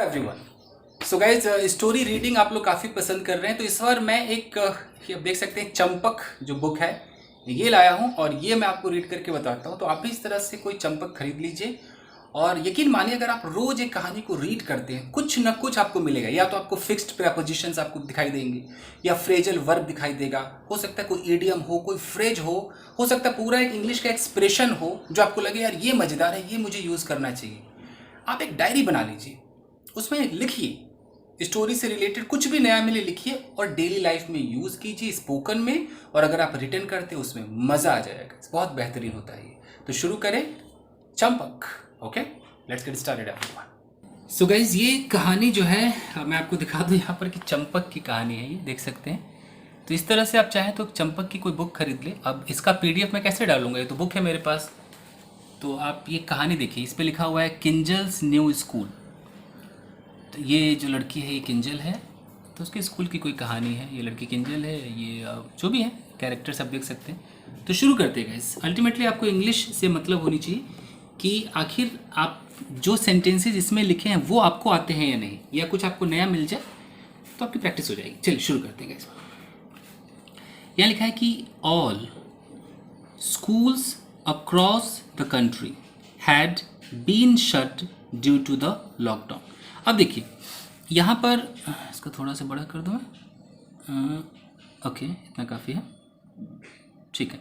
Everyone. So guys, story reading आप लोग काफ़ी पसंद कर रहे हैं, तो इस बार मैं एक ये आप देख सकते हैं चंपक जो बुक है ये लाया हूँ और ये मैं आपको रीड करके बताता हूँ। तो आप भी इस तरह से कोई चंपक खरीद लीजिए और यकीन मानिए अगर आप रोज एक कहानी को रीड करते हैं कुछ ना कुछ आपको मिलेगा। या तो आपको फिक्स्ड प्रेपोजिशंस आपको दिखाई देंगे या फ्रेजल वर्ब दिखाई देगा, हो सकता है कोई इडियम हो, कोई फ्रेज हो सकता है पूरा एक इंग्लिश का एक्सप्रेशन हो जो आपको लगे यार ये मज़ेदार है, ये मुझे यूज़ करना चाहिए। आप एक डायरी बना लीजिए, उसमें लिखिए, स्टोरी से रिलेटेड कुछ भी नया मिले लिखिए और डेली लाइफ में यूज़ कीजिए स्पोकन में। और अगर आप रिटर्न करते हैं उसमें मज़ा आ जाएगा, बहुत बेहतरीन होता है ये। तो शुरू करें Champak. Okay, let's get started everyone. So guys, ये कहानी जो है मैं आपको दिखा दूँ यहाँ पर कि चंपक की कहानी है, ये देख सकते हैं। तो इस तरह से आप चाहें तो चंपक की कोई बुक खरीद ले। अब इसका पीडीएफ मैं कैसे डालूंगा, ये तो बुक है मेरे पास। तो आप ये कहानी देखिए, इस पे लिखा हुआ है किंजल्स न्यू स्कूल। तो ये जो लड़की है ये किंजल है, तो उसके स्कूल की कोई कहानी है। ये लड़की किंजल है, ये जो भी है कैरेक्टर सब देख सकते हैं। तो शुरू करते हैं गाइस। अल्टीमेटली आपको इंग्लिश से मतलब होनी चाहिए कि आखिर आप जो सेंटेंसेस इसमें लिखे हैं वो आपको आते हैं या नहीं, या कुछ आपको नया मिल जाए तो आपकी प्रैक्टिस हो जाएगी। चलिए शुरू करते हैं गाइस। यहाँ लिखा है कि all schools across the country had been shut due to the lockdown। अब देखिए यहाँ पर इसको थोड़ा सा बड़ा कर दूँ मैं। ओके, इतना काफ़ी है, ठीक है।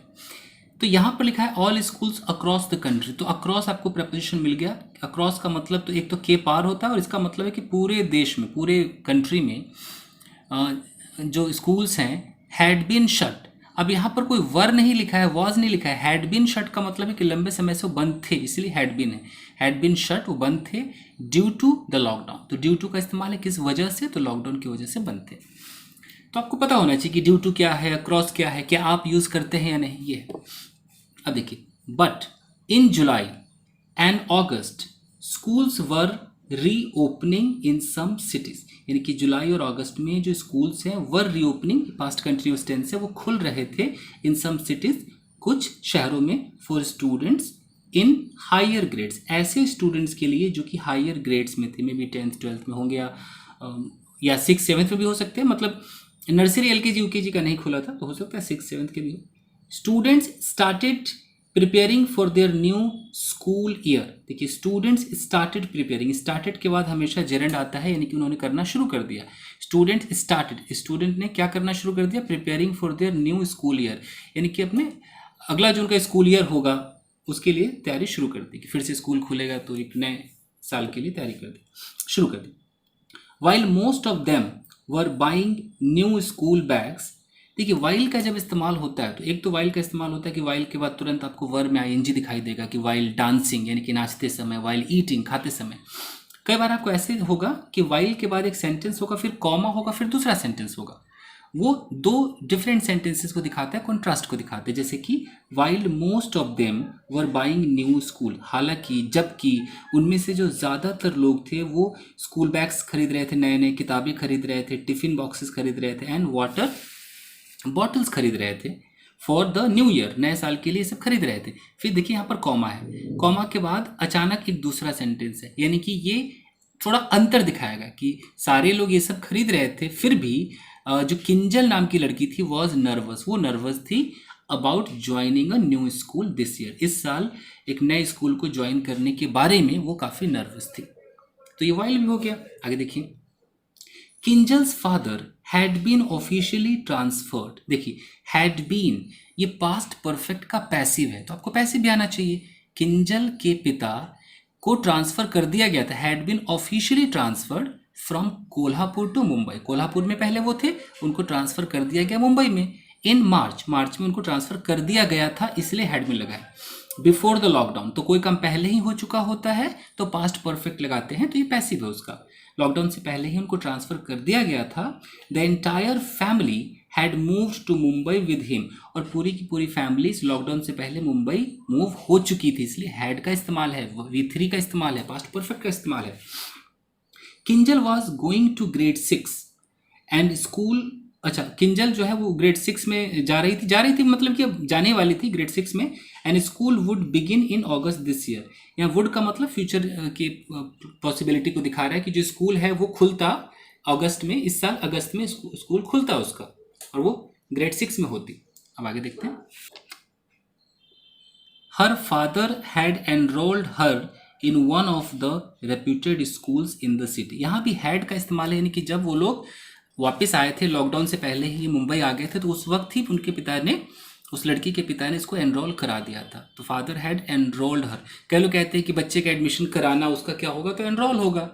तो यहाँ पर लिखा है all schools across the country. तो अक्रॉस आपको प्रपोजिशन मिल गया। अक्रॉस का मतलब तो एक तो के पार होता है और इसका मतलब है कि पूरे देश में, पूरे कंट्री में जो स्कूल्स हैं हैड बीन शट। अब यहाँ पर कोई वर नहीं लिखा है, वॉज नहीं लिखा है। हैड बीन शट का मतलब है कि लंबे समय से वो बंद थे, इसलिए हैड बीन है। हैड बीन शट, वो बंद थे ड्यू टू द लॉकडाउन। तो ड्यू टू का इस्तेमाल है किस वजह से, तो लॉकडाउन की वजह से बंद थे। तो आपको पता होना चाहिए कि ड्यू टू क्या है, अक्रॉस क्या है, क्या आप यूज़ करते हैं या नहीं, ये। अब देखिए, but in July and August schools were reopening in some cities. यानी कि जुलाई और अगस्त में जो स्कूल्स हैं were reopening, past continuous tense है, वो खुल रहे थे इन सम सिटीज, कुछ शहरों में, for students in higher grades, ऐसे स्टूडेंट्स के लिए जो कि हायर ग्रेड्स में थे, मे बी 10th 12th में होंगे या 6th 7th में भी हो सकते हैं। मतलब नर्सरी एलकेजी यूकेजी का नहीं खुला था तो हो सकता है 6th 7th के भी हो। Students started preparing for their new school year. देखिए, स्टूडेंट्स स्टार्टेड प्रिपेयरिंग, स्टार्टेड के बाद हमेशा जेरेंड आता है, यानी कि उन्होंने करना शुरू कर दिया। स्टूडेंट स्टार्टेड, स्टूडेंट ने क्या करना शुरू कर दिया, preparing for their new school year, यानी कि अपने अगला जो उनका स्कूल ईयर होगा उसके लिए तैयारी शुरू कर दी कि फिर से स्कूल खुलेगा तो एक नए साल के लिए तैयारी कर दी, शुरू कर दी। While most of them were buying new school bags. देखिए, वाइल का जब इस्तेमाल होता है तो एक तो वाइल का इस्तेमाल होता है कि वाइल के बाद तुरंत आपको वर्ब में आईएनजी दिखाई देगा कि वाइल डांसिंग, यानी कि नाचते समय, वाइल ईटिंग, खाते समय। कई बार आपको ऐसे होगा कि वाइल के बाद एक सेंटेंस होगा, फिर कॉमा होगा, फिर दूसरा सेंटेंस होगा। वो दो डिफरेंट सेंटेंसेस को दिखाता है, कॉन्ट्रास्ट को दिखाते हैं। जैसे कि while most of them were buying new school, हालांकि जबकि उनमें से जो ज़्यादातर लोग थे वो स्कूल बैग्स खरीद रहे थे, नए नए किताबें खरीद रहे थे, टिफ़िन बॉक्सेस खरीद रहे थे, एंड वाटर बॉटल्स खरीद रहे थे फॉर द न्यू ईयर, नए साल के लिए सब खरीद रहे थे। फिर देखिए यहाँ पर कॉमा है, कॉमा के बाद अचानक एक दूसरा सेंटेंस है, यानी कि ये थोड़ा अंतर दिखाएगा कि सारे लोग ये सब खरीद रहे थे, फिर भी जो किंजल नाम की लड़की थी वॉज नर्वस, वो नर्वस थी about joining a new school this year, इस साल एक नए स्कूल को ज्वाइन करने के बारे में वो काफ़ी नर्वस थी। तो ये वाइल भी हो गया। आगे देखिए, Kinjal's father had been officially transferred. देखिए, हैड बीन ये पास्ट परफेक्ट का पैसिव है, तो आपको पैसिव भी आना चाहिए। किंजल के पिता को ट्रांसफर कर दिया गया था, had been officially transferred from Kolhapur to Mumbai. Kolhapur में पहले वो थे, उनको ट्रांसफर कर दिया गया मुंबई में। इन मार्च, मार्च में उनको ट्रांसफर कर दिया गया था, इसलिए हैड बीन लगा है। बिफोर द लॉकडाउन, तो कोई काम पहले ही हो चुका होता है तो पास्ट परफेक्ट लगाते हैं, तो ये पैसिव है उसका। लॉकडाउन से पहले ही उनको ट्रांसफर कर दिया गया था। The entire family had moved to Mumbai with him, और पूरी की पूरी फैमिलीज लॉकडाउन से पहले मुंबई मूव हो चुकी थी, इसलिए हैड का इस्तेमाल है, V3 का इस्तेमाल है, पास्ट परफेक्ट का इस्तेमाल है। Kinjal was going to grade 6 and school अच्छा, किंजल जो है वो ग्रेड 6 में जा रही थी मतलब कि अब जाने वाली थी ग्रेड 6 में। And school would begin in August this year. यहाँ वुड का मतलब फ्यूचर की पॉसिबिलिटी को दिखा रहा है कि जो स्कूल है वो खुलता अगस्त में, इस साल अगस्त में स्कूल खुलता उसका, और वो ग्रेड 6 में होती। अब आगे देखते हैं। Her father had enrolled her in one of the reputed schools in the city. यहाँ भी हैड का इस्तेमाल है, यानी कि जब वो लोग वापस आए थे लॉकडाउन से पहले ही मुंबई आ गए थे, तो उस वक्त ही उनके पिता ने, उस लड़की के पिता ने इसको एनरोल करा दिया था। तो फादर हैड एनरोल्ड हर, कई लोग कहते हैं कि बच्चे का एडमिशन कराना उसका क्या होगा, तो एनरोल होगा।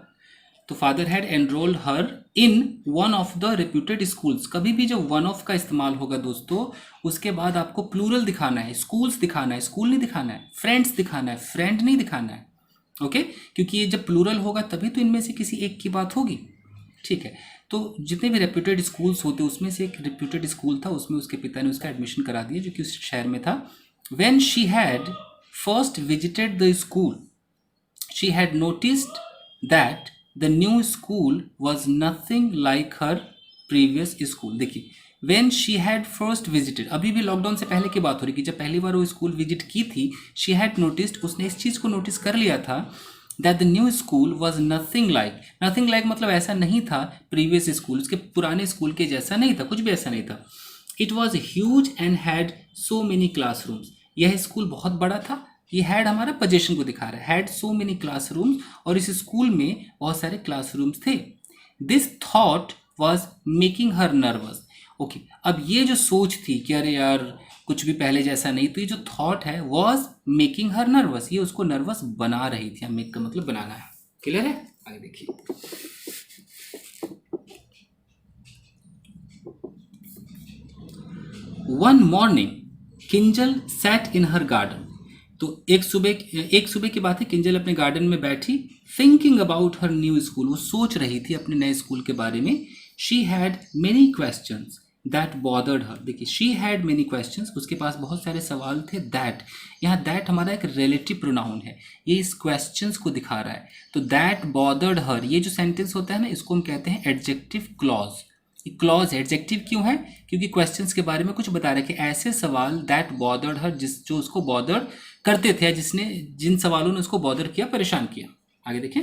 तो father had enrolled her in one of the reputed schools. कभी भी जब वन ऑफ का इस्तेमाल होगा दोस्तों, उसके बाद आपको प्लूरल दिखाना है, स्कूल्स दिखाना है, स्कूल नहीं दिखाना है, फ्रेंड्स दिखाना है, फ्रेंड नहीं दिखाना है। ओके, क्योंकि ये जब प्लूरल होगा तभी तो इनमें से किसी एक की बात होगी। ठीक है, तो जितने भी रेप्यूटेड स्कूल्स होते उसमें से एक रेप्यूटेड स्कूल था, उसमें उसके पिता ने उसका एडमिशन करा दिया जो कि उस शहर में था। When she had first visited the school she had noticed that the new school was nothing like her previous school. देखिए, when she had first visited, अभी भी लॉकडाउन से पहले की बात हो रही कि जब पहली बार वो स्कूल विजिट की थी, शी हैड नोटिस्ड, उसने इस चीज़ को नोटिस कर लिया था, that the new school was nothing like मतलब ऐसा नहीं था प्रीवियस स्कूल, उसके पुराने स्कूल के जैसा नहीं था, कुछ भी ऐसा नहीं था। It was huge and had so many classrooms, यह स्कूल बहुत बड़ा था। ये हैड हमारा पोजीशन को दिखा रहा है, हैड सो मेनी क्लासरूम्स, और इस स्कूल में बहुत सारे क्लासरूम्स थे। This thought was making her nervous. Okay, अब ये जो सोच थी कि अरे यार कुछ भी पहले जैसा नहीं, तो ये जो थॉट है वॉज मेकिंग हर नर्वस, ये उसको नर्वस बना रही थी। मेक का मतलब बनाना है। क्लियर है? आगे देखिए। One morning Kinjal sat in her garden. तो एक सुबह की बात है, किंजल अपने गार्डन में बैठी, thinking about her new school, वो सोच रही थी अपने नए स्कूल के बारे में। She had many questions that bothered her. देखिए, शी हैड मेनी क्वेश्चंस, उसके पास बहुत सारे सवाल थे। दैट, यहाँ दैट हमारा एक रिलेटिव प्रोनाउन है, ये इस क्वेश्चंस को दिखा रहा है। तो दैट बॉदर्ड हर, ये जो सेंटेंस होता है ना, इसको हम कहते हैं एडजेक्टिव क्लॉज। क्लॉज एडजेक्टिव क्यों है? क्योंकि क्वेश्चंस के बारे में कुछ बता रहा है कि ऐसे सवाल दैट बॉदर्ड हर, जो उसको बॉदर करते थे, जिन सवालों ने उसको बॉदर किया, परेशान किया। आगे देखें।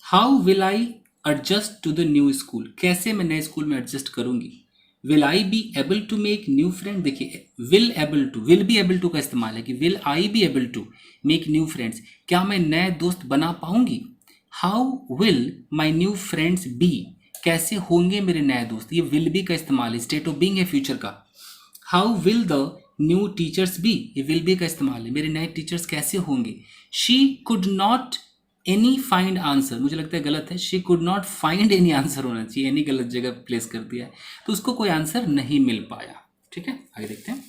How will I adjust to the new school, कैसे मैं नए स्कूल में एडजस्ट करूंगी। Will I be able to make new friend. देखिए, विल बी एबल टू का इस्तेमाल है कि will I be able to make new friends, क्या मैं नए दोस्त बना पाऊंगी। How will my new friends be, कैसे होंगे मेरे नए दोस्त, ये विल बी का इस्तेमाल है, स्टेट ऑफ बीइंग है फ्यूचर का। How will the new teachers be, ये विल बी का इस्तेमाल है, मेरे नए टीचर्स कैसे होंगे। She could not any find answer, मुझे लगता है गलत है, she could not find any answer होना चाहिए, एनी गलत जगह प्लेस कर दिया है, तो उसको कोई आंसर नहीं मिल पाया। ठीक है, आगे देखते हैं।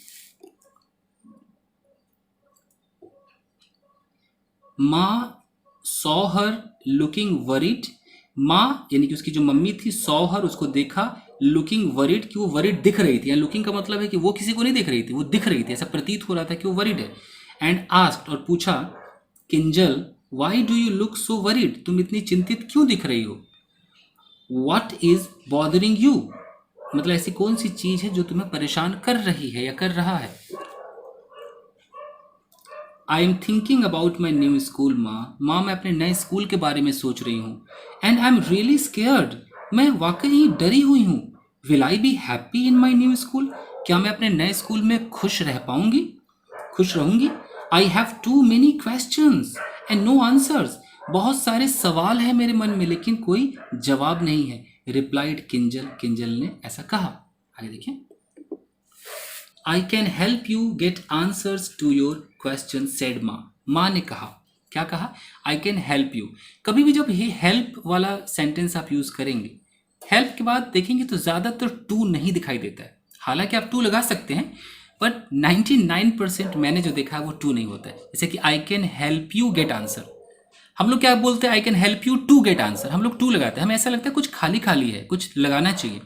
माँ सॉ हर लुकिंग वरीड, माँ यानी कि उसकी जो मम्मी थी, सॉ हर, उसको देखा, लुकिंग वरीड, कि वो वरीड दिख रही थी। लुकिंग का मतलब है कि वो किसी को नहीं दिख रही थी, वो दिख रही थी, ऐसा प्रतीत हो रहा था कि वो वरीड है। एंड आस्क्ड, और पूछा, Kinjal why do you look so worried, तुम इतनी चिंतित क्यों दिख रही हो। व्हाट इज बॉदरिंग यू, मतलब ऐसी कौन सी चीज है जो तुम्हें परेशान कर रही है या कर रहा है। I am thinking about my new school माँ, मैं अपने नए स्कूल के बारे में सोच रही हूँ। And I am really scared, मैं वाकई डरी हुई हूँ। Will I be happy in my new school, क्या मैं अपने नए स्कूल में खुश रह पाऊंगी, खुश रहूंगी। I have too many questions and no answers, बहुत सारे सवाल हैं मेरे मन में लेकिन कोई जवाब नहीं है। रिप्लाइड किंजल, किंजल ने ऐसा कहा। आगे देखिए। I can help you get answers to your question said माँ ने कहा। क्या कहा? I can help you. कभी भी जब ये हेल्प वाला सेंटेंस आप यूज करेंगे, हेल्प के बाद देखेंगे तो ज़्यादातर टू नहीं दिखाई देता है, हालांकि आप टू लगा सकते हैं, बट 99% मैंने जो देखा है वो टू नहीं होता है। जैसे कि I can help you get answer, हम लोग क्या बोलते हैं, I can help you to get answer, हम लोग टू लगाते हैं, हमें ऐसा लगता है कुछ खाली खाली है, कुछ लगाना चाहिए,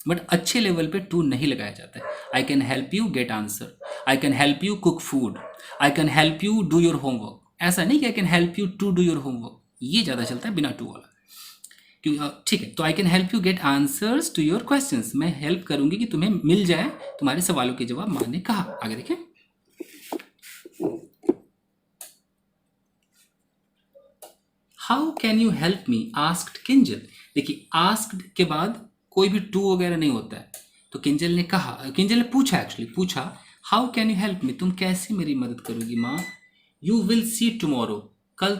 बट अच्छे लेवल पे टू नहीं लगाया जाता है। I can help you get answer, I can help you cook food, I can help you do your homework, ऐसा नहीं कि I can help you to do your homework, ये ज़्यादा चलता है बिना टू वाला। ठीक है, तो I can help you get answers to your questions, मैं हेल्प करूंगी कि तुम्हें मिल जाए तुम्हारे सवालों के जवाब। माँ ने कहा। आगे देखें। How can you help me asked Kinjal. देखिए, आस्क्ड के बाद कोई भी टू वगैरह नहीं होता है, तो किंजल ने कहा, किंजल ने पूछा, एक्चुअली पूछा, how can you help me, तुम कैसे मेरी मदद करोगी माँ। यू विल सी टुमारो, कल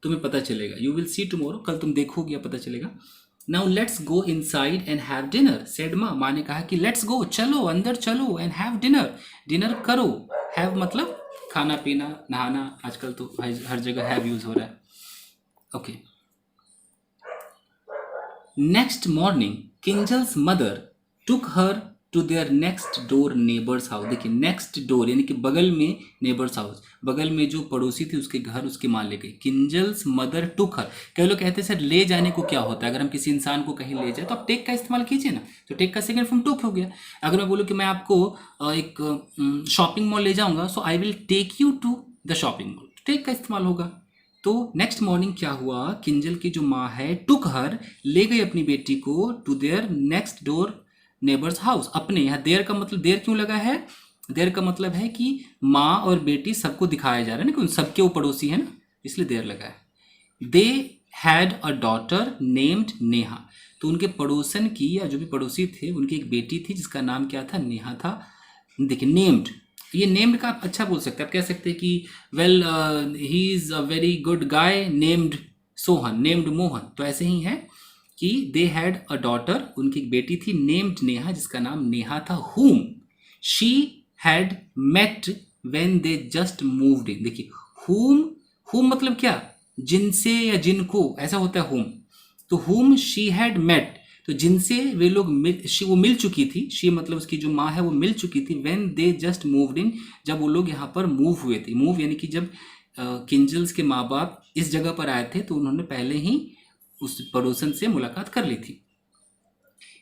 तुम्हें पता चलेगा। यू विल सी टुमारो, कल तुम देखोगे या पता चलेगा। Now let's go inside and have dinner said माँ। माँ ने कहा कि लेट्स गो, चलो अंदर चलो, एंड हैव डिनर, डिनर करो। हैव मतलब खाना पीना नहाना, आजकल तो हर जगह हैव यूज हो रहा है। Okay. Next morning Kinjal's mother took her to their next door neighbours house. देखिए, नेक्स्ट डोर यानी कि बगल में नेबर्स हाउस, बगल में जो पड़ोसी थी उसके घर उसकी माँ ले गई। किंजल्स मदर टुक हर, कई लोग कहते हैं सर ले जाने को क्या होता है, अगर हम किसी इंसान को कहीं ले जाए तो आप टेक का इस्तेमाल कीजिए ना, तो टेक का सेकंड फॉर्म टुक हो गया। अगर मैं बोलूँ कि मैं आपको एक शॉपिंग मॉल ले जाऊंगा, so I will take you to the shopping mall, take का इस्तेमाल होगा। तो नेक्स्ट मॉर्निंग क्या हुआ, किंजल की जो माँ है टुक हर, ले गई अपनी बेटी को to their next door neighbours house. अपने यहाँ देयर का मतलब, देयर क्यों लगा है, देयर का मतलब है कि माँ और बेटी सबको दिखाया जा रहा है ना, क्योंकि सबके वो पड़ोसी है ना, इसलिए देयर लगा है। They had a daughter named Neha, तो उनके पड़ोसन की या जो भी पड़ोसी थे उनकी एक बेटी थी जिसका नाम क्या था, नेहा था। देखिए नेम्ड, ये नेम्ड का आप अच्छा बोल सकते हैं, आप कह सकते हैं कि well he is a very good guy named Sohan, named Mohan, तो ऐसे ही है कि दे हैड अ डॉटर, उनकी एक बेटी थी नेम्ड नेहा जिसका नाम नेहा था, whom she had met when they just moved in. देखिए whom मतलब क्या, जिनसे या जिनको, ऐसा होता है whom, तो whom शी हैड मेट, तो जिनसे वे लोग वो मिल चुकी थी, शी मतलब उसकी जो माँ है वो मिल चुकी थी, व्हेन दे जस्ट मूव्ड इन, जब वो लोग यहाँ पर मूव हुए थे। मूव यानी कि जब किंजल्स के माँ बाप इस जगह पर आए थे तो उन्होंने पहले ही उस पड़ोसन से मुलाकात कर ली थी।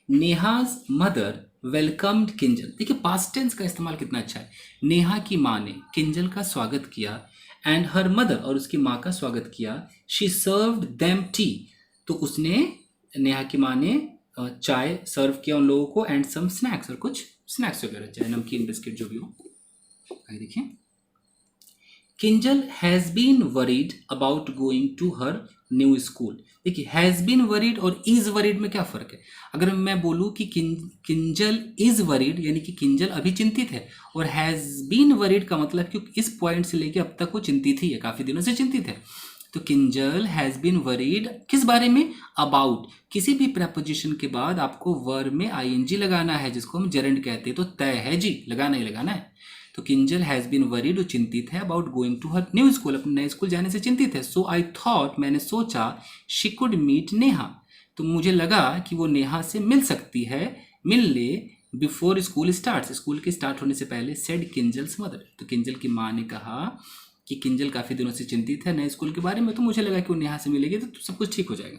Neha's mother welcomed Kinjal. देखिए पास्ट टेंस का इस्तेमाल कितना अच्छा है। नेहा की माँ ने किंजल का स्वागत किया, एंड हर मदर, और उसकी माँ का स्वागत किया। शी सर्व्ड देम टी, तो उसने, नेहा की माँ ने चाय सर्व किया उन लोगों को, एंड सम स्नैक्स, और कुछ स्नैक्स वगैरह, चाहे नमकीन बिस्किट जो भी हो। आगे देखिए। Kinjal has been worried about going to her new school. देखिए हैज़ बीन वरीड और इज वरीड में क्या फ़र्क है। अगर मैं बोलूँ कि किंजल इज वरीड यानी कि किंजल अभी चिंतित है, और हैज़ बीन वरीड का मतलब क्योंकि इस पॉइंट से लेके अब तक वो चिंतित ही है, काफ़ी दिनों से चिंतित है। तो किंजल हैज़ बीन वरीड किस बारे में, अबाउट। किसी भी प्रपोजिशन के बाद आपको वर्ब में आईएनजी लगाना है, जिसको हम जेरेंड कहते हैं, तो तय है जी, लगाना ही लगाना है। तो किंजल हैज़ बीन वरीड, वो चिंतित है, about going to her new school, अपने नए स्कूल जाने से चिंतित है। सो आई थॉट, मैंने सोचा, शी कुड मीट नेहा, तो मुझे लगा कि वो नेहा से मिल सकती है, मिल ले, बिफोर स्कूल स्टार्ट, स्कूल के स्टार्ट होने से पहले, सेड किंजल्स मदर। तो किंजल की माँ ने कहा कि किंजल काफ़ी दिनों से चिंतित है नए स्कूल के बारे में, तो मुझे लगा कि वो नेहा से मिलेगी तो सब कुछ ठीक हो जाएगा।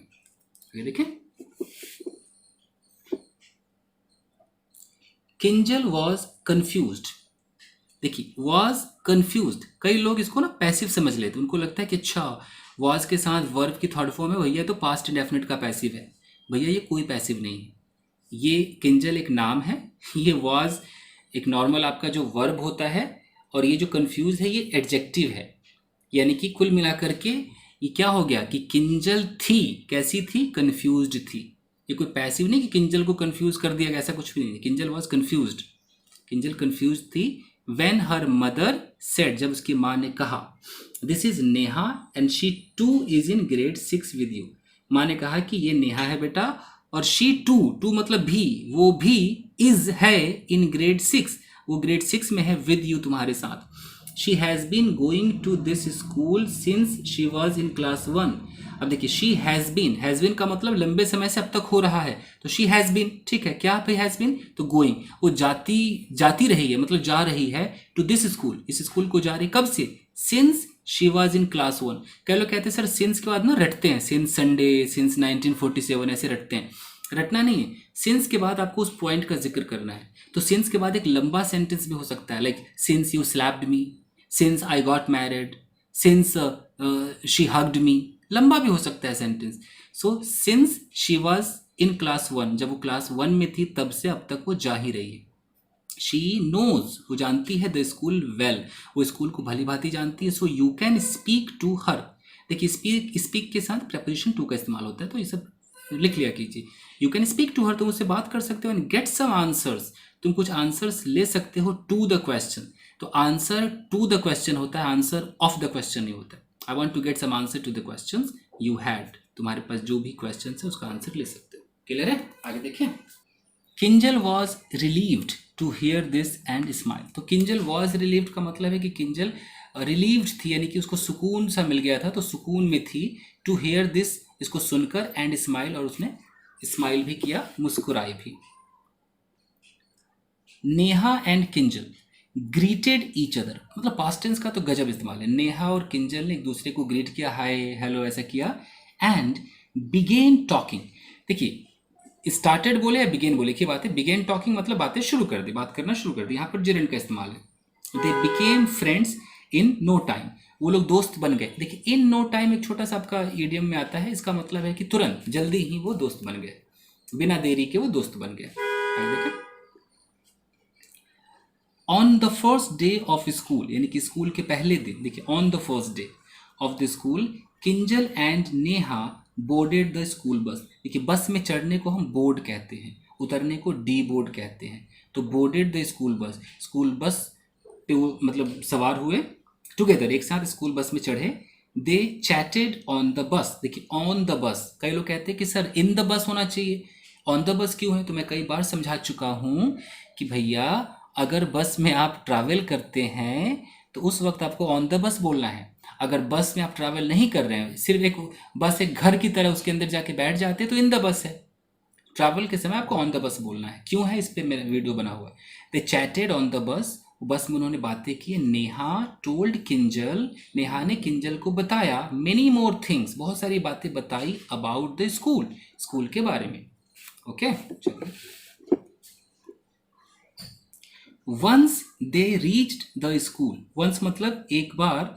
आगे देखें। Kinjal was confused. देखिए वॉज कन्फ्यूज्ड, कई लोग इसको ना पैसिव समझ लेते हैं, उनको लगता है कि अच्छा वॉज के साथ वर्ब की थर्ड फॉर्म है, भैया तो पास्ट इंडेफिनिट का पैसिव है। भैया ये कोई पैसिव नहीं है, ये किंजल एक नाम है, ये वॉज एक नॉर्मल आपका जो वर्ब होता है, और ये जो कन्फ्यूज है ये एडजेक्टिव है। यानी कि कुल मिलाकर के ये क्या हो गया कि किंजल थी, कैसी थी, कन्फ्यूज्ड थी। ये कोई पैसिव नहीं कि किंजल को कन्फ्यूज कर दिया, ऐसा कुछ भी नहीं। Kinjal was confused, Kinjal confuse थी। व्हेन हर मदर सेड, जब उसकी माँ ने कहा, this is Neha and she two is in grade 6 with you. माँ ने कहा कि ये नेहा है बेटा, और शी टू मतलब भी, वो भी इज है इन ग्रेड 6, वो ग्रेड 6 में है, विद यू तुम्हारे साथ। She has been going to this school since she was in class 1। अब देखिए शी हैज़ बीन का मतलब लंबे समय से अब तक हो रहा है, तो शी हैज़ बीन, ठीक है, क्या पे हैज़ बीन, तो गोइंग, वो जाती रही है, मतलब जा रही है, टू दिस स्कूल, इस स्कूल को जा रही, कब से, since she was in class 1। कई लोग कहते हैं सर सिंस के बाद ना रटते हैं, सिंस संडे, सिंस 1947, ऐसे रटते हैं। रटना नहीं है, सिंस के बाद आपको उस पॉइंट का जिक्र करना है। तो सिंस के बाद एक लंबा सेंटेंस भी हो सकता है, like since you slapped me, since I got married, since she hugged मी, लंबा भी हो सकता है sentence. So since she was in class 1, जब वो क्लास 1 में थी तब से अब तक वो जा ही रही है। शी नोज, वो जानती है द स्कूल वेल, वो स्कूल को भली भांति जानती है। So you can speak to her. देखिए स्पीक के साथ प्रपोजिशन टू का इस्तेमाल होता है, तो ये सब लिख लिया कीजिए। You can speak to her, तुम उससे बात कर सकते हो। एंड गेट सम आंसर्स, तुम कुछ आंसर्स ले सकते हो टू द क्वेश्चन। तो आंसर टू द क्वेश्चन होता है, आंसर ऑफ द क्वेश्चन नहीं होता है। I want to get some answer to the question you had, तुम्हारे पास जो भी क्वेश्चन है उसका आंसर ले सकते हो। क्लियर है? आगे देखिए। Kinjal was relieved to hear this and smile. तो किंजल वॉज रिलीव्ड का मतलब है कि किंजल रिलीव्ड थी, यानी कि उसको सुकून सा मिल गया था, तो सुकून में थी। टू हियर दिस, इसको सुनकर, एंड स्माइल, और उसने स्माइल भी किया, मुस्कुराई भी। Neha and Kinjal greeted each other, मतलब पास्ट टेंस का तो गजब इस्तेमाल है। नेहा और किंजल ने एक दूसरे को ग्रीट किया, हाय हेलो ऐसा किया। एंड बिगेन टॉकिंग, देखिए स्टार्टेड बोले या बिगेन बोले की बात है। बिगेन टॉकिंग मतलब बातें शुरू कर दी, बात करना शुरू कर दी। यहाँ पर जेरेंड का इस्तेमाल है। They became friends in no time, वो लोग दोस्त बन गए। देखिए इन नो टाइम एक छोटा सा आपका ईडियम में आता है, इसका मतलब है कि तुरंत, जल्दी ही वो दोस्त बन गए, बिना देरी के वो दोस्त बन गए। देखिए on the first day of school, यानी कि स्कूल के पहले दिन, देखिए on the first day of the school Kinjal and Neha boarded the school bus. देखिए बस में चढ़ने को हम बोर्ड कहते हैं, उतरने को डी बोर्ड कहते हैं। तो boarded the school bus, school bus पे वो मतलब सवार हुए, टुगेदर एक साथ स्कूल बस में चढ़े। दे चैटेड ऑन द बस, देखिए ऑन द बस, कई लोग कहते हैं कि सर इन द बस होना चाहिए, ऑन द बस क्यों है? तो मैं कई बार समझा चुका हूँ कि भैया अगर बस में आप ट्रैवल करते हैं तो उस वक्त आपको ऑन द बस बोलना है। अगर बस में आप ट्रैवल नहीं कर रहे हैं, सिर्फ एक बस एक घर की तरह उसके अंदर जाके बैठ जाते हैं, तो इन द बस है। ट्रैवल के समय आपको ऑन द बस बोलना है। क्यों है, इस पर मेरा वीडियो बना हुआ है। दे चैटेड ऑन द बस, बस में उन्होंने बातें की। नेहा टोल्ड किंजल, नेहा ने किंजल को बताया। मेनी मोर थिंग्स, बहुत सारी बातें बताई। अबाउट द स्कूल, स्कूल के बारे में। ओके चलिए। Once they reached the school, once मतलब एक बार,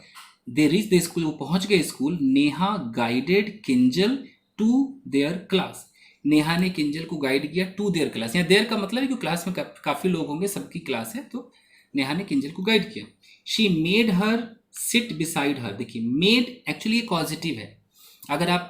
दे रीच द स्कूल, वो पहुंच गए school. Neha guided Kinjal to their class, Neha ने किंजल को गाइड किया टू देयर क्लास। यहाँ देयर का मतलब है कि क्लास में काफ़ी लोग होंगे, सबकी क्लास है, तो नेहा ने किंजल को गाइड किया। She made her seat beside her, देखिए मेड एक्चुअली ये पॉजिटिव है। अगर आप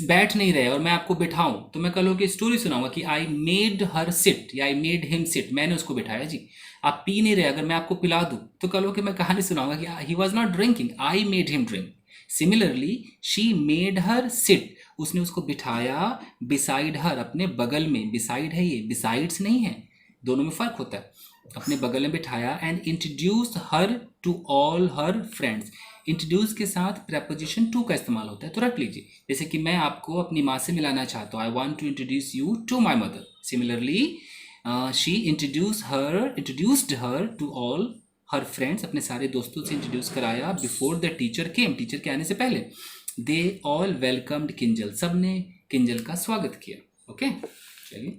बैठ नहीं रहे और मैं आपको बिठाऊं तो मैं कल की स्टोरी सुनाऊंगा कि आई मेड हर सिट या आई मेड हिम सिट, मैंने उसको बिठाया जी। आप पी नहीं रहे, अगर मैं आपको पिला दूं तो कल कि मैं कहानी सुनाऊंगा कि he was not drinking, I made him drink. Similarly she made her sit, उसने उसको बिठाया बिसाइड हर, अपने बगल में। बिसाइड है ये, बिसाइड्स नहीं है, दोनों में फर्क होता है। अपने बगल में बिठाया। And introduce her to all her friends, introduce के साथ प्रेपोजिशन टू का इस्तेमाल होता है, तो रख लीजिए। जैसे कि मैं आपको अपनी माँ से मिलाना चाहता हूँ, I want to introduce you to my mother. Similarly she introduced her to all her friends, अपने सारे दोस्तों से इंट्रोड्यूस कराया। Before the teacher came, teacher के आने से पहले। दे ऑल वेलकम्ड किंजल, सब ने किंजल का स्वागत किया। ओके चलिए।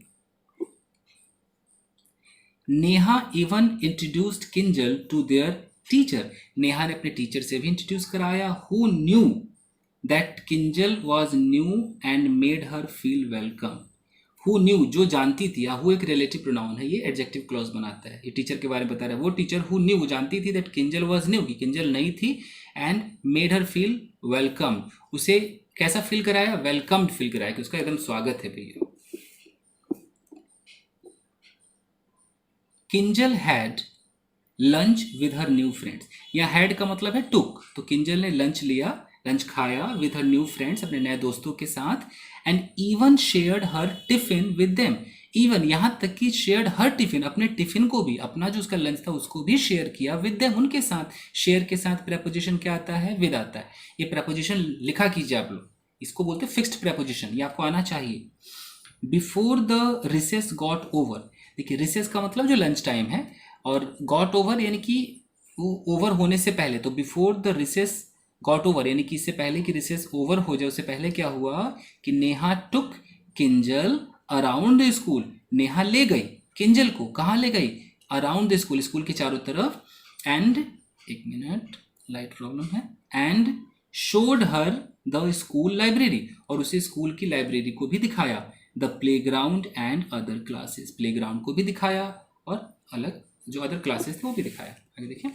Neha even introduced Kinjal to their teacher, Neha ने अपने टीचर से भी इंट्रोड्यूस कराया। Who knew that Kinjal was new and made her feel welcome. Who knew, जो जानती थी, या हु एक रिलेटिव प्रोनाउन है, ये एडजेक्टिव क्लॉज बनाता है। ये टीचर के बारे में बता रहा है। वो टीचर हु न्यू, वो जानती थी, दैट किंजल वॉज न्यू, कि किंजल नई थी। And made her feel welcome, उसे कैसा फील कराया? वेलकम्ड फील कराया, कि उसका एकदम स्वागत है भैया। Kinjal had lunch with her new friends, यहाँ हैड का मतलब है टुक, तो किंजल ने लंच लिया, लंच खाया विद हर न्यू फ्रेंड्स, अपने नए दोस्तों के साथ। And even shared her tiffin with them, even यहाँ तक कि शेयर्ड हर टिफिन, अपने टिफिन को भी, अपना जो उसका लंच था उसको भी शेयर किया विद देम, उनके साथ। शेयर के साथ प्रेपोजिशन क्या आता है? विद आता है। ये प्रेपोजिशन लिखा कीजिए आप लोग, इसको बोलते हैं फिक्स्ड प्रेपोजिशन, ये आपको आना चाहिए। Before the recess got over, देखिए रिसेस का मतलब जो लंच टाइम है, और गॉट ओवर यानी कि वो ओवर होने से पहले। तो before the recess got over यानी कि इससे पहले कि रिसेस ओवर हो जाए, उससे पहले क्या हुआ कि Neha took Kinjal around the school, Neha ले गई किंजल को, कहाँ ले गई? अराउंड द स्कूल, स्कूल के चारों तरफ। एंड एक मिनट, लाइट प्रॉब्लम है। And showed her the school library, और उसे स्कूल की लाइब्रेरी को भी दिखाया, the playground and other classes, playground को भी दिखाया और अलग जो अदर क्लासेस थे वो भी दिखाया। आगे देखिए,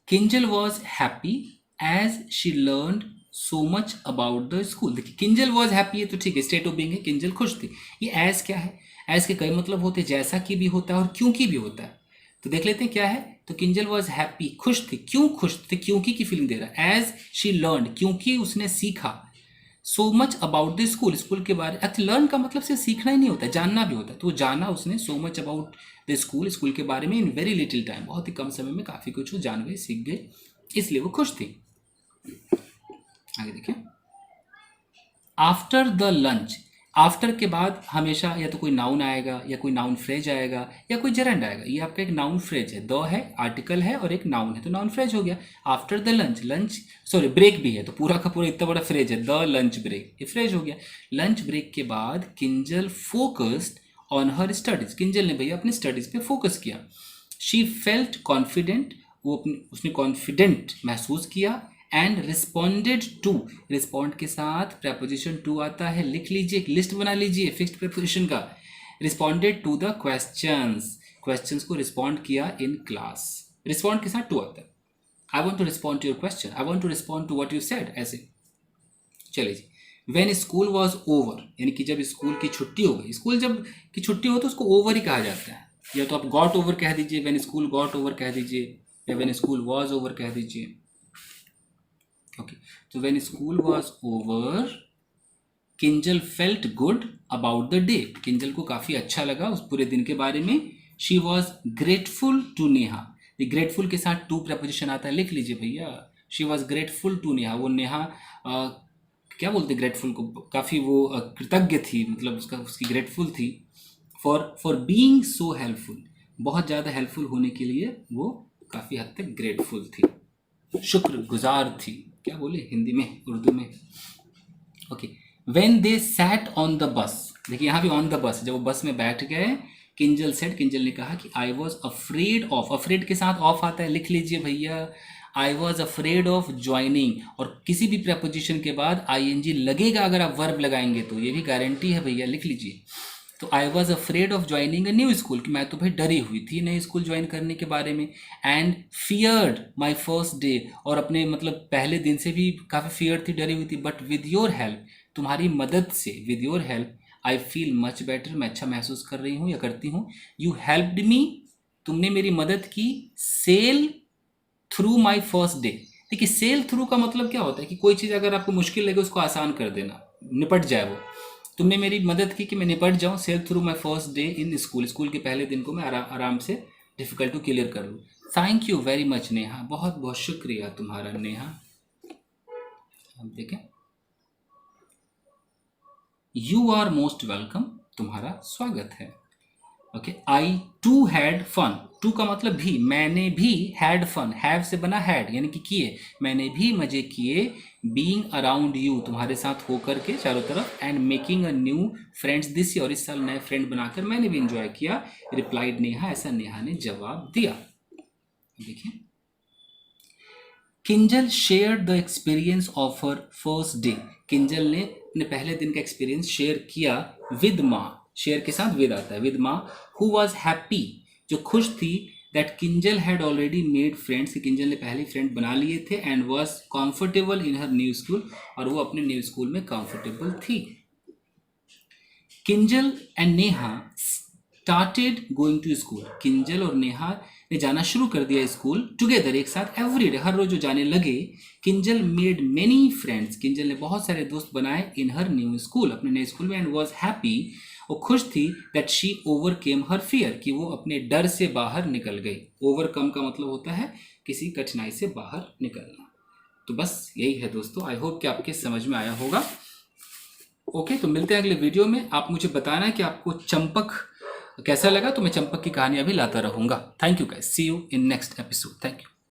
Kinjal was happy as she learn so much about the school. देखिए किंजल वॉज हैप्पी है तो ठीक है, स्टेट ऑफ बीइंग है, किंजल खुश थी। ये एज क्या है, एज के कई मतलब होते हैं, जैसा कि भी होता है और क्योंकि भी होता है। तो देख लेते हैं क्या है। तो किंजल वॉज हैप्पी, खुश थी। क्यों खुश थी, क्योंकि की फीलिंग दे रहा है। एज शी लर्न, क्योंकि उसने सीखा। सो much about the school, school के बारे। अच्छा, लर्न का मतलब सिर्फ सीखना ही नहीं होता, जानना भी होता है। तो जाना उसने, सो much about the school, school के बारे में, इन वेरी लिटिल टाइम, बहुत ही कम समय में काफ़ी कुछ वो जान गए, सीख गए, इसलिए वो खुश थी। आगे देखिए, आफ्टर द लंच, आफ्टर के बाद हमेशा या तो कोई नाउन आएगा या कोई नाउन फ्रेज आएगा या कोई जरंड आएगा। ये आपका एक नाउन फ्रेज है, द है, आर्टिकल है और एक नाउन है, तो नाउन फ्रेज हो गया। After the lunch, lunch sorry break भी है, तो पूरा का पूरा इतना बड़ा फ्रेज है, द लंच ब्रेक, ये फ्रेज हो गया। लंच ब्रेक के बाद Kinjal focused on her studies, Kinjal ने भैया अपनी स्टडीज पे फोकस किया। शी फेल्ट कॉन्फिडेंट, वो अपनी उसने कॉन्फिडेंट महसूस किया। एंड रिस्पॉन्डेड टू, रिस्पॉन्ड के साथ प्रेपोजिशन टू आता है, लिख लीजिए, एक लिस्ट बना लीजिए फिक्स्ड प्रेपोजिशन का। Responded to the questions, questions को रिस्पॉन्ड किया इन क्लास, रिस्पॉन्ड के साथ टू आता है। I want to respond to your question, I want to respond to what you said, ऐसे। चलिए जी, वेन स्कूल वॉज ओवर, यानी कि जब स्कूल की छुट्टी हो गई, स्कूल जब की छुट्टी हो तो उसको ओवर ही कहा जाता है, या तो आप गॉट ओवर कह दीजिए, वेन स्कूल गॉट ओवर कह दीजिए, या वेन स्कूल वॉज ओवर कह दीजिए। ओके, तो when school was over Kinjal felt good about the day, Kinjal को काफ़ी अच्छा लगा उस पूरे दिन के बारे में। She was grateful to Neha, ये ग्रेटफुल के साथ टू प्रपोजिशन आता है, लिख लीजिए भैया। She was grateful to Neha, वो नेहा क्या बोलते ग्रेटफुल को, काफ़ी वो कृतज्ञ थी, मतलब उसकी ग्रेटफुल थी। फॉर बीइंग सो हेल्पफुल, बहुत ज़्यादा हेल्पफुल होने के लिए वो काफ़ी हद तक ग्रेटफुल थी, शुक्रगुजार थी। क्या बोले हिंदी में, उर्दू में। Okay, when they sat on the bus, देखिए यहाँ भी ऑन द बस, जब वो बस में बैठ गए, किंजल सेड, किंजल ने कहा कि I was afraid of, afraid के साथ ऑफ आता है, लिख लीजिए भैया। I was afraid of joining, और किसी भी प्रपोजिशन के बाद आईएनजी लगेगा अगर आप वर्ब लगाएंगे तो, ये भी गारंटी है भैया, लिख लीजिए। तो I was afraid of joining a new school, कि मैं तो भाई डरी हुई थी नए स्कूल ज्वाइन करने के बारे में। And feared my first day, और अपने मतलब पहले दिन से भी काफ़ी फियर थी, डरी हुई थी। बट विद योर हेल्प, तुम्हारी मदद से, with your help I feel much better, मैं अच्छा महसूस कर रही हूँ या करती हूँ। यू हेल्प्ड मी, तुमने मेरी मदद की। Sail through my first day, देखिए सेल थ्रू का मतलब क्या होता है कि कोई चीज़ अगर आपको मुश्किल लगे उसको आसान कर देना, निपट जाए वो। तुमने मेरी मदद की कि मैं निपट जाऊँ, sail through my first day in school, school के पहले दिन को मैं आराम से डिफ़िकल्ट को क्लियर कर लूँ। Thank you very much Neha, बहुत बहुत शुक्रिया तुम्हारा नेहा। हम देखें, यू आर मोस्ट वेलकम, तुम्हारा स्वागत है। Okay, I too had fun, too का मतलब भी, मैंने भी, हैड फन, हैव से बना हैड, यानी कि किए, मैंने भी मजे किए। बीइंग अराउंड यू, तुम्हारे साथ होकर के चारों तरफ। And making a new friends this year, इस साल नए फ्रेंड बनाकर मैंने भी इंजॉय किया। रिप्लाइड नेहा, ऐसा नेहा ने जवाब दिया। देखिए, Kinjal share the experience of her first day, Kinjal ने अपने पहले दिन का एक्सपीरियंस शेयर किया विद माँ, शेयर के साथ विद आता है, विद माँ। हु वॉज हैप्पी, जो खुश थी। That Kinjal had already made friends, Kinjal ने पहले फ्रेंड बना लिए थे। And was comfortable in her new school, और वो अपने न्यू स्कूल में कंफर्टेबल थी। Kinjal and Neha started going to school, Kinjal और नेहा ने जाना शुरू कर दिया स्कूल टुगेदर, एक साथ, एवरीडे, हर रोज जाने लगे। Kinjal made many friends, Kinjal ने बहुत सारे दोस्त बनाए इन हर न्यू स्कूल, अपने नए स्कूल में। एंड वॉज हैप्पी, वो खुश थी। That she overcame her fear, कि वो अपने डर से बाहर निकल गई। ओवरकम का मतलब होता है किसी कठिनाई से बाहर निकलना। तो बस यही है दोस्तों, आई होप कि आपके समझ में आया होगा। ओके, तो मिलते हैं अगले वीडियो में। आप मुझे बताना कि आपको चंपक कैसा लगा, तो मैं चंपक की कहानियां भी लाता रहूंगा। Thank you guys, see you in next episode, thank you.